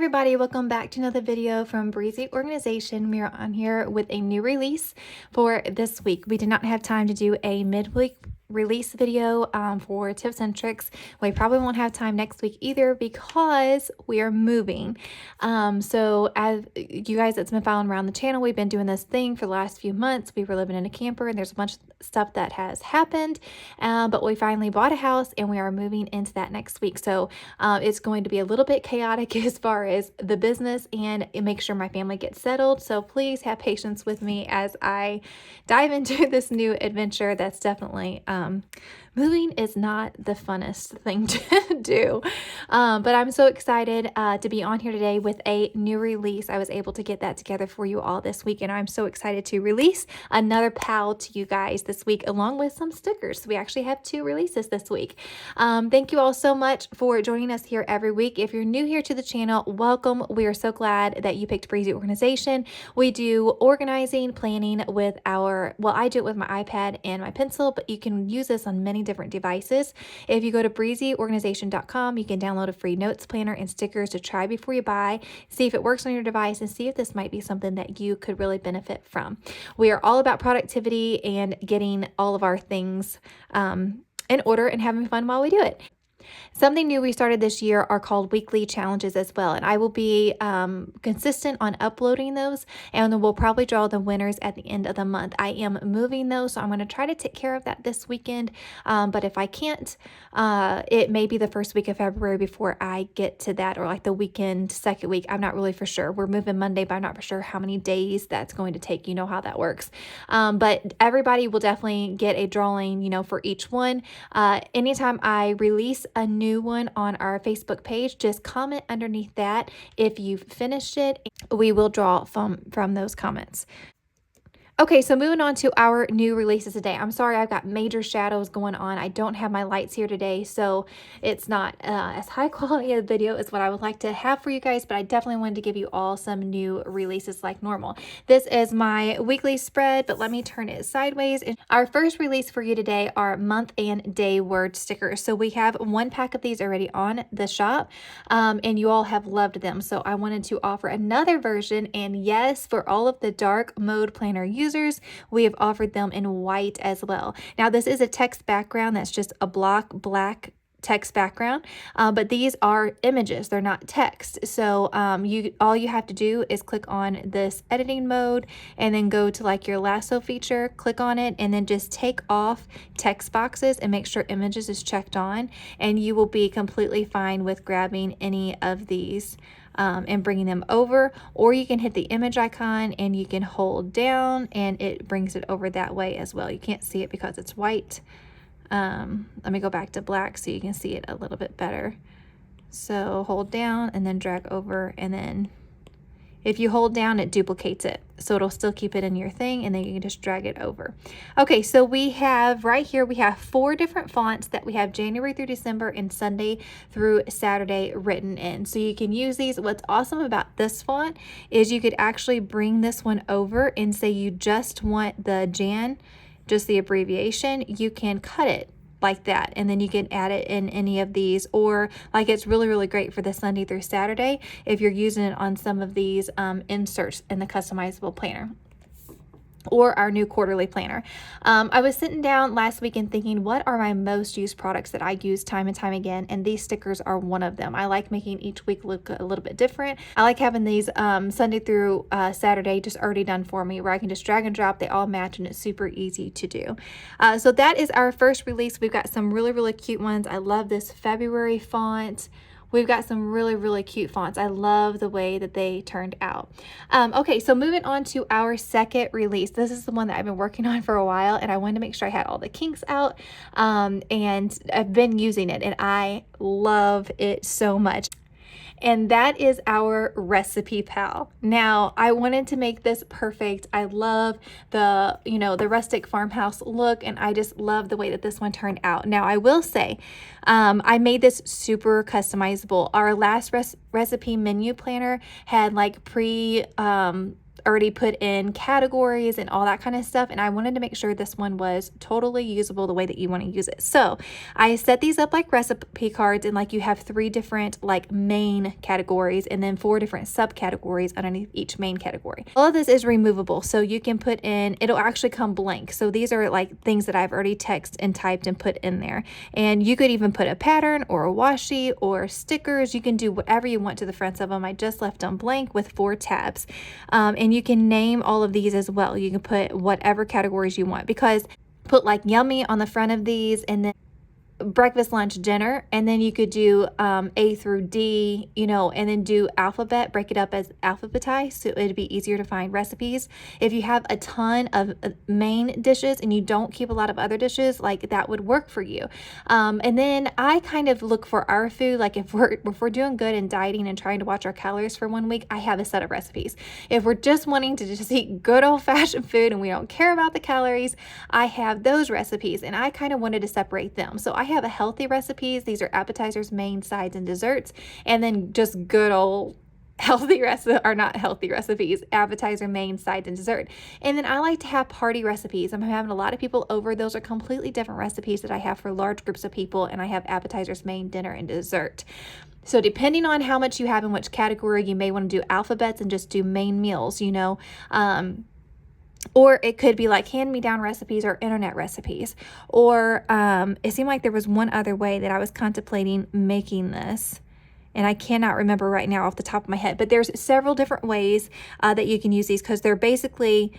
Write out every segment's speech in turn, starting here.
everybody, welcome back to another video from Breezy Organization. We are on here with a new release for this week. We did not have time to do a midweek release video for tips and tricks. We probably won't have time next week either because we are moving. So as you guys that's been following around the channel, we've been doing this thing for the last few months. We were living in a camper and there's a bunch of stuff that has happened, but we finally bought a house and we are moving into that next week. So it's going to be a little bit chaotic as far as the business and make sure my family gets settled. So please have patience with me as I dive into this new adventure. That's definitely moving is not the funnest thing to do, but I'm so excited to be on here today with a new release. I was able to get that together for you all this week, and I'm so excited to release another pal to you guys this week along with some stickers. So we actually have 2 releases this week. Thank you all so much for joining us here every week. If you're new here to the channel, welcome. We are so glad that you picked Breezy Organization. We do organizing, planning with I do it with my iPad and my pencil, but you can use this on many different devices. If you go to breezyorganization.com, you can download a free notes planner and stickers to try before you buy, see if it works on your device, and see if this might be something that you could really benefit from. We are all about productivity and getting all of our things in order and having fun while we do it. Something new we started this year are called weekly challenges as well, and I will be consistent on uploading those, and we'll probably draw the winners at the end of the month. I am moving those, so I'm going to try to take care of that this weekend, but if I can't, it may be the first week of February before I get to that, or like the weekend, second week. I'm not really for sure. We're moving Monday, but I'm not for sure how many days that's going to take. You know how that works. But everybody will definitely get a drawing, for each one. Anytime I release a new one on our Facebook page, just comment underneath that if you've finished it. We will draw from those comments. Okay, so moving on to our new releases today. I'm sorry, I've got major shadows going on. I don't have my lights here today, so it's not as high quality a video as what I would like to have for you guys, but I definitely wanted to give you all some new releases like normal. This is my weekly spread, but let me turn it sideways. Our first release for you today are month and day word stickers. So we have 1 pack of these already on the shop, and you all have loved them. So I wanted to offer another version, and yes, for all of the dark mode planner users, we have offered them in white as well. Now this is a text background, that's just a block black text background, but these are images, they're not text. So all you have to do is click on this editing mode and then go to like your lasso feature, click on it, and then just take off text boxes and make sure images is checked on, and you will be completely fine with grabbing any of these and bringing them over. Or you can hit the image icon and you can hold down and it brings it over that way as well. You can't see it because it's white. Let me go back to black so you can see it a little bit better. So hold down and then drag over, and then if you hold down, it duplicates it. So it'll still keep it in your thing, and then you can just drag it over. Okay, so we have right here, we have 4 different fonts that we have January through December and Sunday through Saturday written in. So you can use these. What's awesome about this font is you could actually bring this one over and say you just want the Jan, just the abbreviation. You can cut it like that, and then you can add it in any of these, or like it's really great for the Sunday through Saturday if you're using it on some of these inserts in the customizable planner or our new quarterly planner. I was sitting down last week and thinking, what are my most used products that I use time and time again? And these stickers are one of them. I like making each week look a little bit different. I like having these Sunday through Saturday just already done for me, where I can just drag and drop. They all match and it's super easy to do. So that is our first release. We've got some really cute ones. I love this February font. We've got some really cute fonts. I love the way that they turned out. Okay, so moving on to our second release. This is the one that I've been working on for a while, and I wanted to make sure I had all the kinks out, and I've been using it, and I love it so much. And that is our recipe pal. Now, I wanted to make this perfect. I love the, the rustic farmhouse look, and I just love the way that this one turned out. Now, I will say, I made this super customizable. Our last recipe menu planner had like already put in categories and all that kind of stuff, and I wanted to make sure this one was totally usable the way that you want to use it. So I set these up like recipe cards, and like you have 3 different like main categories and then 4 different subcategories underneath each main category. All of this is removable, so you can put in, it'll actually come blank. So these are like things that I've already texted and typed and put in there, and you could even put a pattern or a washi or stickers. You can do whatever you want to the fronts of them. I just left them blank with 4 tabs, and you can name all of these as well. You can put whatever categories you want, because put like yummy on the front of these, and then breakfast, lunch, dinner, and then you could do A through D, you know, and then do alphabet, break it up as alphabetized, so it'd be easier to find recipes. If you have a ton of main dishes and you don't keep a lot of other dishes, like that would work for you. And then I kind of look for our food, like if we're doing good and dieting and trying to watch our calories for 1 week, I have a set of recipes. If we're just wanting to just eat good old-fashioned food and we don't care about the calories, I have those recipes, and I kind of wanted to separate them. So I have a healthy recipes. These are appetizers, main, sides, and desserts, and then just good old healthy recipes, or not healthy recipes, appetizer, main, sides, and dessert. And then I like to have party recipes. I'm having a lot of people over. Those are completely different recipes that I have for large groups of people, and I have appetizers, main, dinner, and dessert. So depending on how much you have in which category, you may want to do alphabets and just do main meals, you know. Or it could be like hand-me-down recipes or internet recipes. Or it seemed like there was one other way that I was contemplating making this, and I cannot remember right now off the top of my head. But there's several different ways that you can use these, because they're basically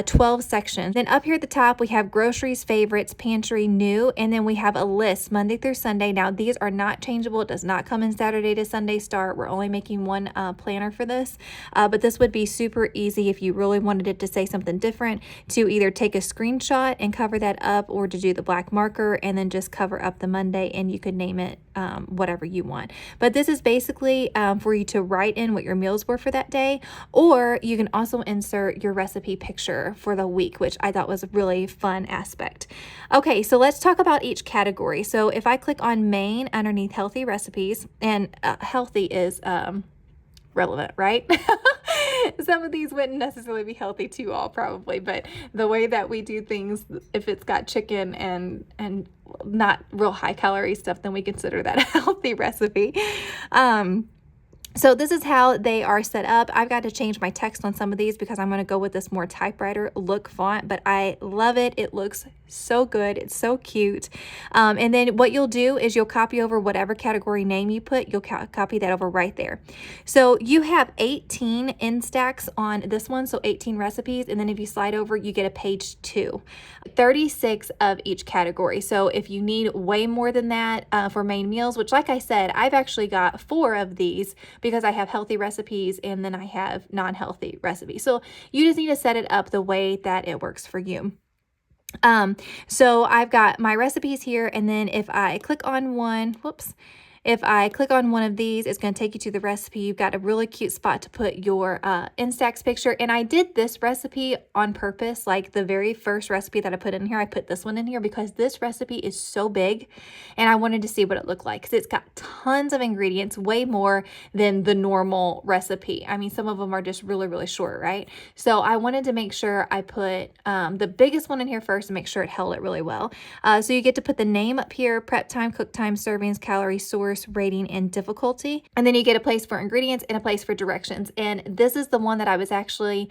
12 sections. Then up here at the top, we have groceries, favorites, pantry, new, and then we have a list Monday through Sunday. Now, these are not changeable. It does not come in Saturday to Sunday start. We're only making one planner for this, but this would be super easy if you really wanted it to say something different, to either take a screenshot and cover that up, or to do the black marker and then just cover up the Monday, and you could name it whatever you want. But this is basically for you to write in what your meals were for that day, or you can also insert your recipe picture for the week, which I thought was a really fun aspect. Okay, so let's talk about each category. So if I click on main underneath healthy recipes, and healthy is relevant, right? Some of these wouldn't necessarily be healthy to you all probably, but the way that we do things, if it's got chicken and not real high calorie stuff, then we consider that a healthy recipe. So this is how they are set up. I've got to change my text on some of these because I'm going to go with this more typewriter look font, but I love it. It looks so good. It's so cute. And then what you'll do is you'll copy over whatever category name you put. You'll copy that over right there. So you have 18 in stacks on this one, so 18 recipes. And then if you slide over, you get a page 2. 36 of each category. So if you need way more than that for main meals, which like I said, I've actually got 4 of these because I have healthy recipes and then I have non-healthy recipes. So you just need to set it up the way that it works for you. So I've got my recipes here, and then if I click on one, if I click on one of these, it's going to take you to the recipe. You've got a really cute spot to put your Instax picture. And I did this recipe on purpose. Like the very first recipe that I put in here, I put this one in here because this recipe is so big and I wanted to see what it looked like, because it's got tons of ingredients, way more than the normal recipe. I mean, some of them are just really, really short, right? So I wanted to make sure I put the biggest one in here first to make sure it held it really well. So you get to put the name up here, prep time, cook time, servings, calorie source, rating, and difficulty. And then you get a place for ingredients and a place for directions. And this is the one that I was actually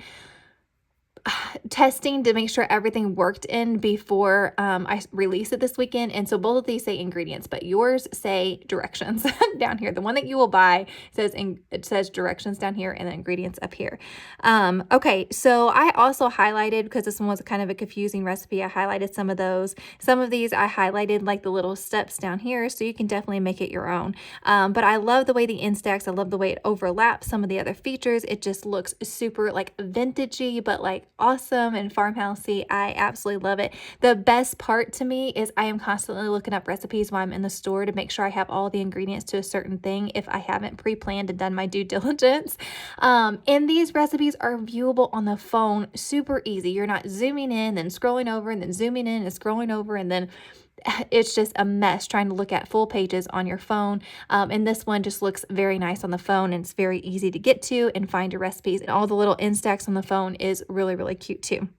testing to make sure everything worked in before I release it this weekend. And so both of these say ingredients, but yours say directions down here. The one that you will buy it says directions down here and the ingredients up here. Okay, so I also highlighted, because this one was kind of a confusing recipe, I highlighted some of those. Some of these I highlighted like the little steps down here, so you can definitely make it your own. But I love the way the Instax, I love the way it overlaps some of the other features. It just looks super like vintagey, but like awesome and farmhousey. I absolutely love it. The best part to me is I am constantly looking up recipes while I'm in the store to make sure I have all the ingredients to a certain thing if I haven't pre-planned and done my due diligence. And these recipes are viewable on the phone super easy. You're not zooming in, then scrolling over, and then zooming in and scrolling over, and then it's just a mess trying to look at full pages on your phone. And this one just looks very nice on the phone, and it's very easy to get to and find your recipes. And all the little Instax on the phone is really, really cute too.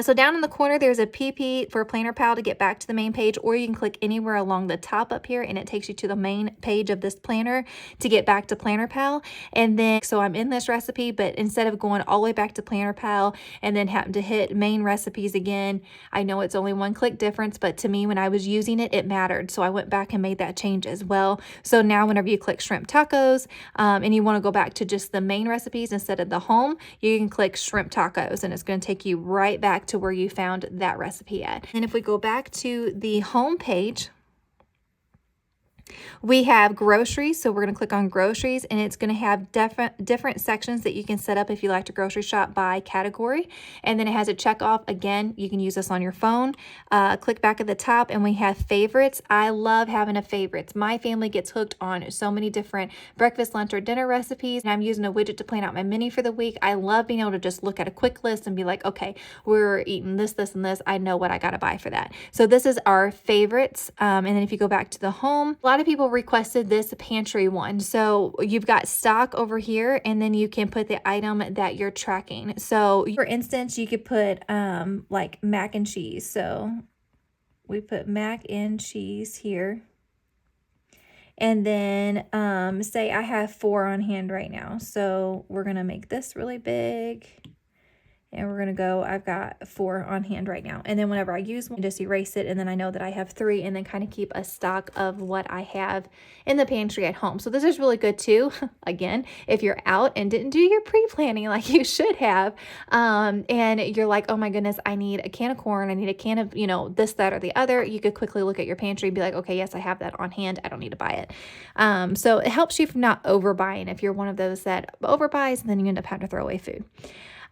So down in the corner, there's a PP for Planner Pal to get back to the main page, or you can click anywhere along the top up here and it takes you to the main page of this planner to get back to Planner Pal. And then, so I'm in this recipe, but instead of going all the way back to Planner Pal and then having to hit main recipes again, I know it's only one click difference, but to me, when I was using it, it mattered. So I went back and made that change as well. So now whenever you click shrimp tacos and you want to go back to just the main recipes instead of the home, you can click shrimp tacos and it's going to take you right back to where you found that recipe at. And if we go back to the home page, we have groceries, so we're going to click on groceries, and it's going to have different sections that you can set up if you like to grocery shop by category. And then it has a check off. Again, you can use this on your phone. Click back at the top, and we have favorites. I love having a favorites. My family gets hooked on so many different breakfast, lunch, or dinner recipes, and I'm using a widget to plan out my menu for the week. I love being able to just look at a quick list and be like, okay, we're eating this, this, and this. I know what I got to buy for that. So this is our favorites. And then if you go back to the home, a lot of people requested this pantry one. So you've got stock over here, and then you can put the item that you're tracking. So for instance, you could put like mac and cheese. So we put mac and cheese here. And then say I have 4 on hand right now. So we're going to make this really big. And we're going to go, I've got 4 on hand right now. And then whenever I use one, just erase it. And then I know that I have 3, and then kind of keep a stock of what I have in the pantry at home. So this is really good too. Again, if you're out and didn't do your pre-planning like you should have, and you're like, oh my goodness, I need a can of corn. I need a can of, you know, this, that, or the other. You could quickly look at your pantry and be like, okay, yes, I have that on hand. I don't need to buy it. So it helps you from not overbuying if you're one of those that overbuys and then you end up having to throw away food.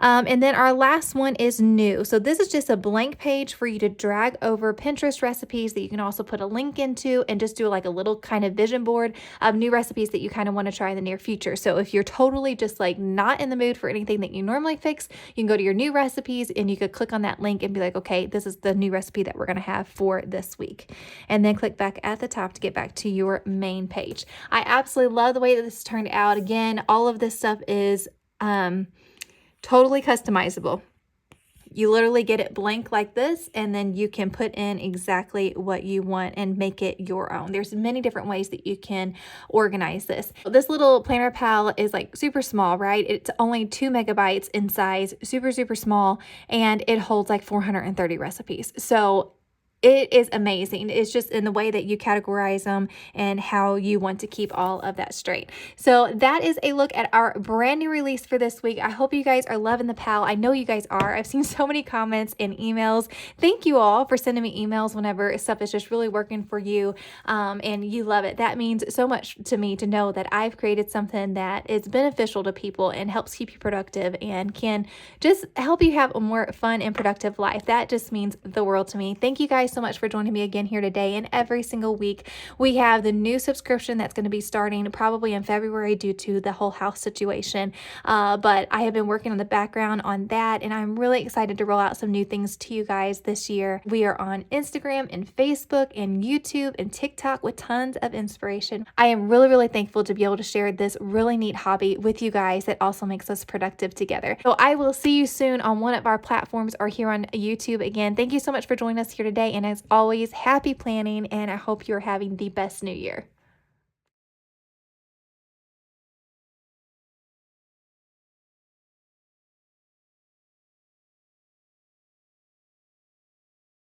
And then our last one is new. So this is just a blank page for you to drag over Pinterest recipes that you can also put a link into and just do like a little kind of vision board of new recipes that you kind of want to try in the near future. So if you're totally just like not in the mood for anything that you normally fix, you can go to your new recipes and you could click on that link and be like, okay, this is the new recipe that we're going to have for this week. And then click back at the top to get back to your main page. I absolutely love the way that this turned out. Again, all of this stuff is totally customizable. You literally get it blank like this, and then you can put in exactly what you want and make it your own. There's many different ways that you can organize this. This little Planner Pal is like super small, right? It's only 2 megabytes in size, super, super small, and it holds like 430 recipes. So it is amazing. It's just in the way that you categorize them and how you want to keep all of that straight. So that is a look at our brand new release for this week. I hope you guys are loving the Pal. I know you guys are. I've seen so many comments and emails. Thank you all for sending me emails whenever stuff is just really working for you and you love it. That means so much to me to know that I've created something that is beneficial to people and helps keep you productive and can just help you have a more fun and productive life. That just means the world to me. Thank you guys so much for joining me again here today. And every single week we have the new subscription that's going to be starting probably in February due to the whole house situation. But I have been working on the background on that, and I'm really excited to roll out some new things to you guys this year. We are on Instagram and Facebook and YouTube and TikTok with tons of inspiration. I am really, really thankful to be able to share this really neat hobby with you guys that also makes us productive together. So I will see you soon on one of our platforms or here on YouTube. Again, thank you so much for joining us here today. And as always, happy planning, and I hope you're having the best new year.